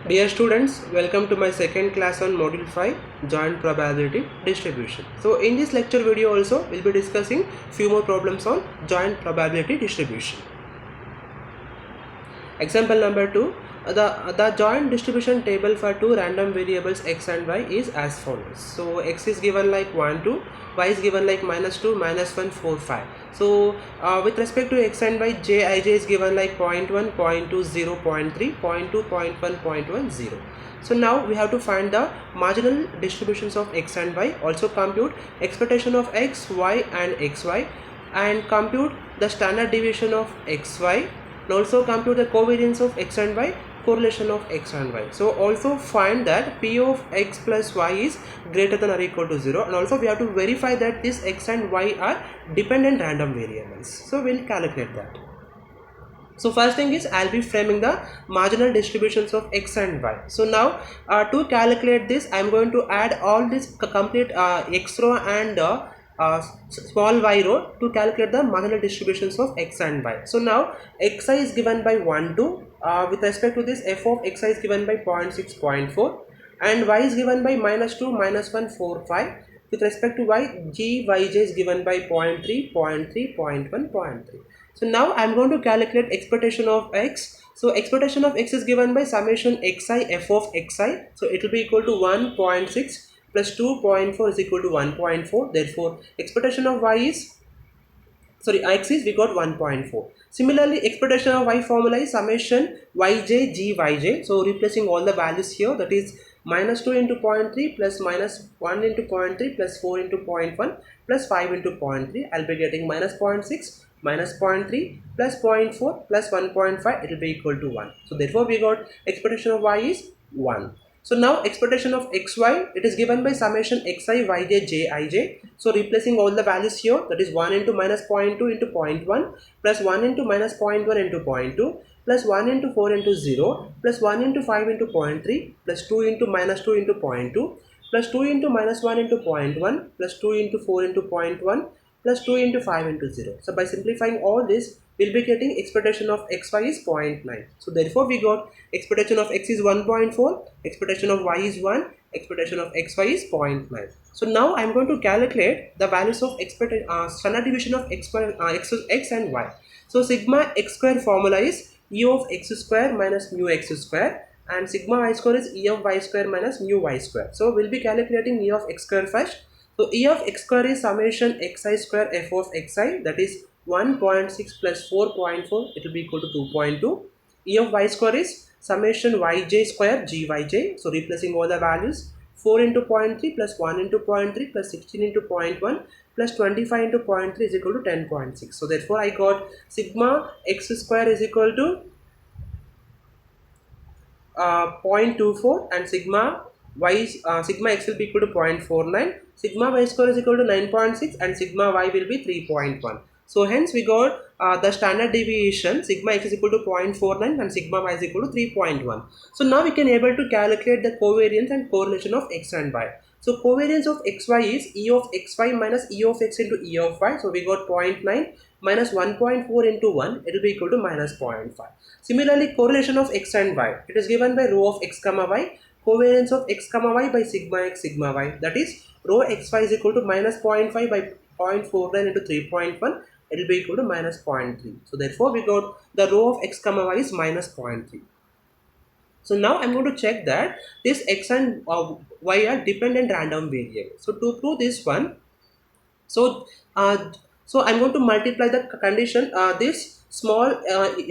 Dear students, welcome to my second class on Module 5 Joint Probability Distribution. So in this lecture video also we'll be discussing few more problems on joint probability distribution. Example number 2. The joint distribution table for two random variables x and y is as follows. So x is given like 1, 2, y is given like -2, -1, 4, 5. So with respect to x and y, jij is given like 0.1, 0.2, 0, 0.3, 0.2, 0.1, 0.1, 0. So now we have to find the marginal distributions of x and y, also compute expectation of x, y and xy, and compute the standard deviation of xy, and also compute the covariance of x and y, correlation of x and y. So also find that p of x plus y is greater than or equal to 0, and also we have to verify that this x and y are dependent random variables. So we'll calculate that. So first thing is I'll be framing the marginal distributions of x and y. So now to calculate this, I'm going to add all this complete x row and small y row to calculate the marginal distributions of x and y. So now xi is given by 1, 2. With respect to this, f of xi is given by 0.6, 0.4, and y is given by -2, -1, 4, 5. With respect to y, gyj is given by 0.3, 0.3, 0.1, 0.3. So now I am going to calculate expectation of x. So expectation of x is given by summation xi f of xi. So it will be equal to 1.6 plus 2.4 is equal to 1.4. Therefore expectation of y is, sorry, x is, we got 1.4. Similarly, expectation of y formula is summation yj gyj. So replacing all the values here, that is -2 into 0.3 plus -1 into 0.3 plus 4 into 0.1 plus 5 into 0.3. I'll be getting -0.6 minus 0.3 plus 0.4 plus 1.5. It will be equal to 1. So therefore we got expectation of y is 1. So now expectation of xy, it is given by summation xi yj jij. So replacing all the values here, that is 1 into -0.2 into 0.1 plus 1 into -0.1 into 0.2 plus 1 into 4 into 0 plus 1 into 5 into 0.3 plus 2 into -2 into 0.2 plus 2 into -1 into 0.1 plus 2 into 4 into 0.1 plus 2 into 5 into 0. So by simplifying all this, we'll be getting expectation of xy is 0.9. So therefore we got expectation of x is 1.4, expectation of y is 1, expectation of xy is 0.9. So now I'm going to calculate the values of standard deviation of x and y. So sigma x square formula is e of x square minus mu x square, and sigma y square is e of y square minus mu y square. So we'll be calculating e of x square first. So e of x square is summation xi square f of xi, that is 1.6 plus 4.4, it will be equal to 2.2. E of y square is summation yj square gyj. So replacing all the values, 4 into 0.3 plus 1 into 0.3 plus 16 into 0.1 plus 25 into 0.3 is equal to 10.6. So therefore I got sigma x square is equal to 0.24, and sigma x will be equal to 0.49, sigma y square is equal to 9.6, and sigma y will be 3.1. So hence we got the standard deviation sigma x is equal to 0.49 and sigma y is equal to 3.1. So now we can able to calculate the covariance and correlation of x and y. So covariance of xy is e of xy minus e of x into e of y. So we got 0.9 minus 1.4 into 1, it will be equal to -0.5. Similarly, correlation of x and y, it is given by rho of x comma y, covariance of x comma y by sigma x sigma y, that is rho xy is equal to -0.5 by 0.49 into 3.1, it will be equal to -0.3. So therefore we got the rho of x comma y is -0.3. So now I'm going to check that this x and y are dependent random variables. So to prove this one, so I'm going to multiply the condition, this small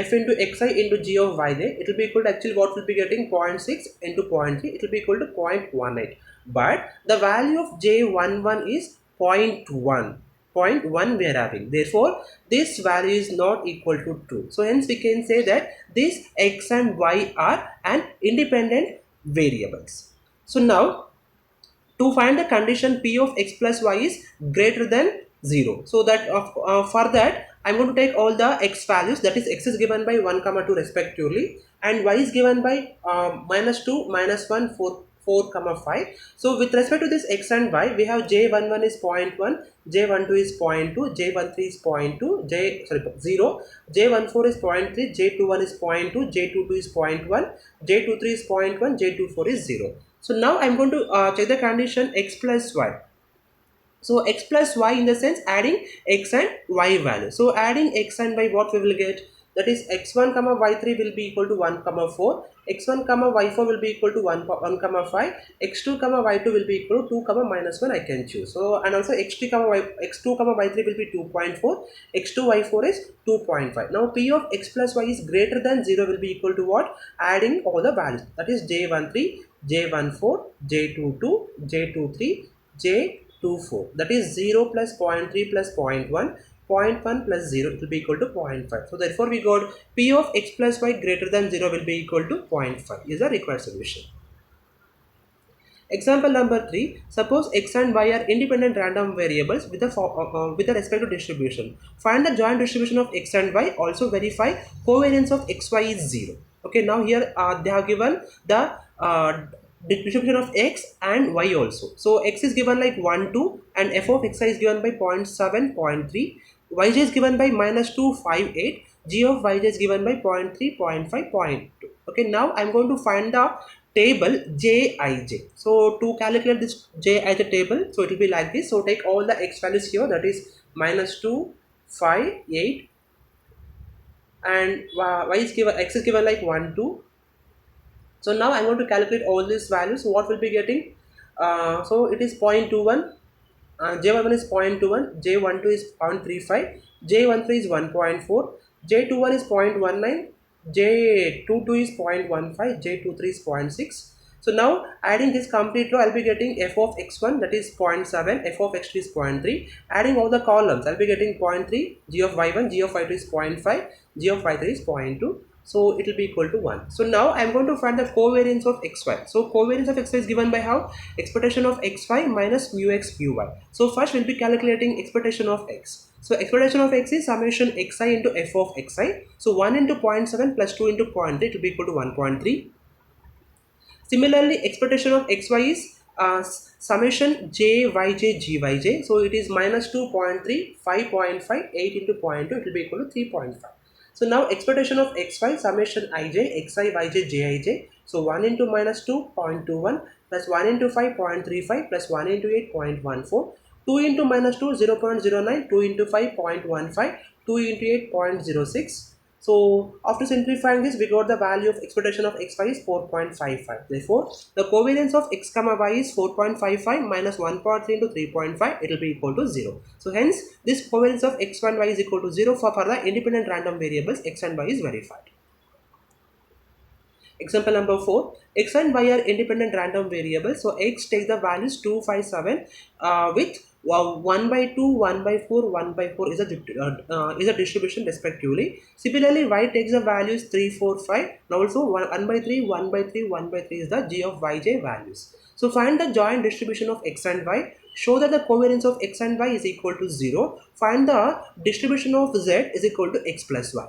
f into xi into g of yj, it will be equal to, actually what will be getting, 0.6 into 0.3, it will be equal to 0.18. But the value of j11 is 0.1. 0.1 we are having, therefore this value is not equal to 2. So hence we can say that this x and y are an independent variables. So now to find the condition p of x plus y is greater than 0, so that for that I'm going to take all the x values, that is x is given by 1, 2 respectively, and y is given by -2, -1, 4, 4 comma 5. So with respect to this x and y, we have j11 is 0.1, j12 is 0.2, j13 is 0.2, 0, j14 is 0.3, j21 is 0.2, j22 is 0.1, j23 is 0.1, j24 is 0. So now I'm going to check the condition x plus y. So x plus y in the sense adding x and y value. So adding x and y, what we will get? That is x1 comma y3 will be equal to 1 comma 4, x1 comma y4 will be equal to 1 comma 5, x2 comma y2 will be equal to 2 comma minus 1 I can choose. So and also x2 comma y3 will be 2.4, x2 y4 is 2.5. Now p of x plus y is greater than 0 will be equal to what? Adding all the values, that is j13, j14, j22, j23, j24, that is 0 plus 0.3 plus 0.1, 0.1 plus 0, it will be equal to 0.5. So therefore we got p of x plus y greater than 0 will be equal to 0.5 is the required solution. Example number 3. Suppose x and y are independent random variables with the respective distribution. Find the joint distribution of x and y. Also verify covariance of xy is 0. Okay, now here they have given the distribution of x and y also. So x is given like 1, 2 and f of xi is given by 0.7, 0.3. Yj is given by -2, 5, 8. G of yj is given by 0.3, 0.5, 0.2. Okay, now I'm going to find the table Jij. So to calculate this Jij table, so it will be like this. So take all the x values here, that is -2, 5, 8, and y is given, x is given like 1, 2. So now I'm going to calculate all these values. So what will be getting? So it is 0.21. J11 is 0.21, J12 is 0.35, J13 is 1.4, J21 is 0.19, J22 is 0.15, J23 is 0.6. So now adding this complete row, I'll be getting f of x1, that is 0.7, f of x2 is 0.3. Adding all the columns, I'll be getting 0.3, g of y1, g of y2 is 0.5, g of y3 is 0.2. So it will be equal to 1. So now I am going to find the covariance of xy. So covariance of xy is given by how? Expectation of xy minus mu x mu y. So first we'll be calculating expectation of x. So expectation of x is summation xi into f of xi. So 1 into 0.7 plus 2 into 0.3, it will be equal to 1.3. Similarly, expectation of xy is summation jyj gyj. So it is minus 2.3, 5.5, 8 into 0.2, it will be equal to 3.5. So now expectation of xy, summation ij, xi, yj, jij. So 1 into minus 2, 0.21, plus 1 into 5, 0.35, plus 1 into 8, 0.14, 2 into minus 2, 0.09, 2 into 5, 0.15, 2 into 8, 0.06. So after simplifying this, we got the value of expectation of xy is 4.55. Therefore, the covariance of x comma y is 4.55 minus 1.3 into 3.5. It will be equal to 0. So hence, this covariance of x and y is equal to 0 for the independent random variables x and y is verified. Example number 4. X and y are independent random variables. So x takes the values 2, 5, 7 with 1 by 2, 1 by 4, 1 by 4 is a distribution respectively. Similarly, y takes the values 3, 4, 5. Now also 1 by 3, 1 by 3, 1 by 3 is the g of yj values. So find the joint distribution of x and y. Show that the covariance of x and y is equal to 0. Find the distribution of z is equal to x plus y.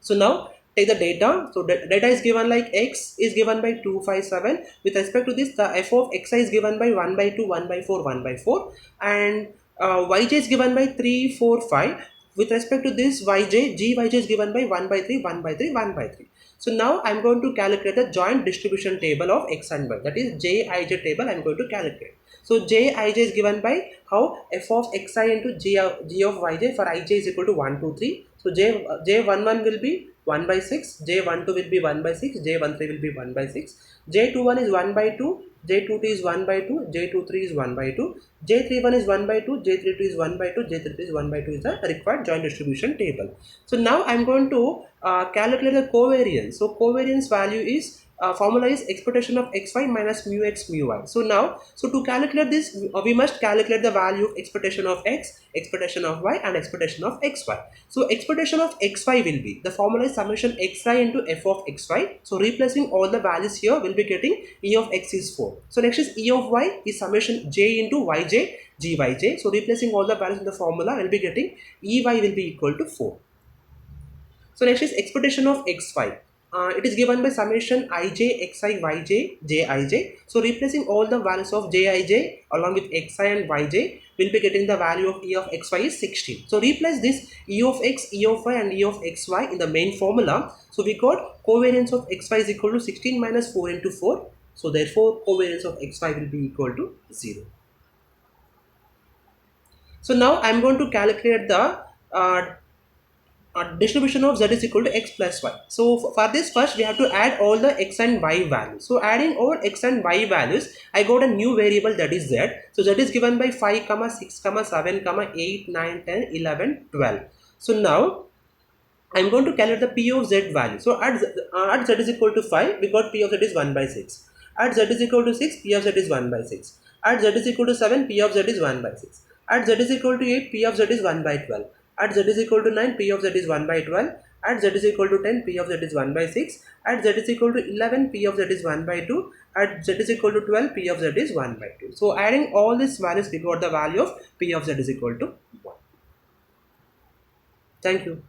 So now take the data. So data is given like x is given by 2, 5, 7. With respect to this, the f of xi is given by 1 by 2, 1 by 4, 1 by 4, and yj is given by 3, 4, 5. With respect to this yj, gyj is given by 1 by 3, 1 by 3, 1 by 3. So now I am going to calculate the joint distribution table of x and y. That is jij table I am going to calculate. So jij is given by how? F of xi into g of yj for ij is equal to 1, 2, 3. So j11 will be 1 by 6, j12 will be 1 by 6, j13 will be 1 by 6, j21 is 1 by 2, j22 is 1 by 2, j23 is 1 by 2, j31 is 1 by 2, j32 is 1 by 2, j33 is 1 by 2 is the required joint distribution table. So now I am going to calculate the covariance. So covariance value is formula is expectation of xy minus mu x mu y. So now, so to calculate this, we must calculate the value of expectation of x, expectation of y, and expectation of xy. So expectation of xy will be, the formula is summation xi into f of xy. So replacing all the values here, will be getting e of x is 4. So next is e of y is summation j into yj gyj. So replacing all the values in the formula, will be getting ey will be equal to 4. So next is expectation of xy. it is given by summation ij xi yj jij. So replacing all the values of jij along with xi and yj, will be getting the value of e of xy is 16. So replace this e of x, e of y and e of xy in the main formula. So we got covariance of xy is equal to 16 minus 4 into 4. So therefore covariance of xy will be equal to 0. So now I am going to calculate the distribution of z is equal to x plus y. So for this, first we have to add all the x and y values. So adding all x and y values, I got a new variable, that is z. So z is given by 5 6 7 8 9 10 11 12. So now I'm going to calculate the p of z value. So at z is equal to 5, we got p of z is 1 by 6. At z is equal to 6, p of z is 1 by 6. At z is equal to 7, p of z is 1 by 6. At z is equal to 8, p of z is 1 by 12. At z is equal to 9, p of z is 1 by 12. At z is equal to 10, p of z is 1 by 6. At z is equal to 11, p of z is 1 by 2. At z is equal to 12, p of z is 1 by 2. So adding all these values, we got the value of p of z is equal to 1. Thank you.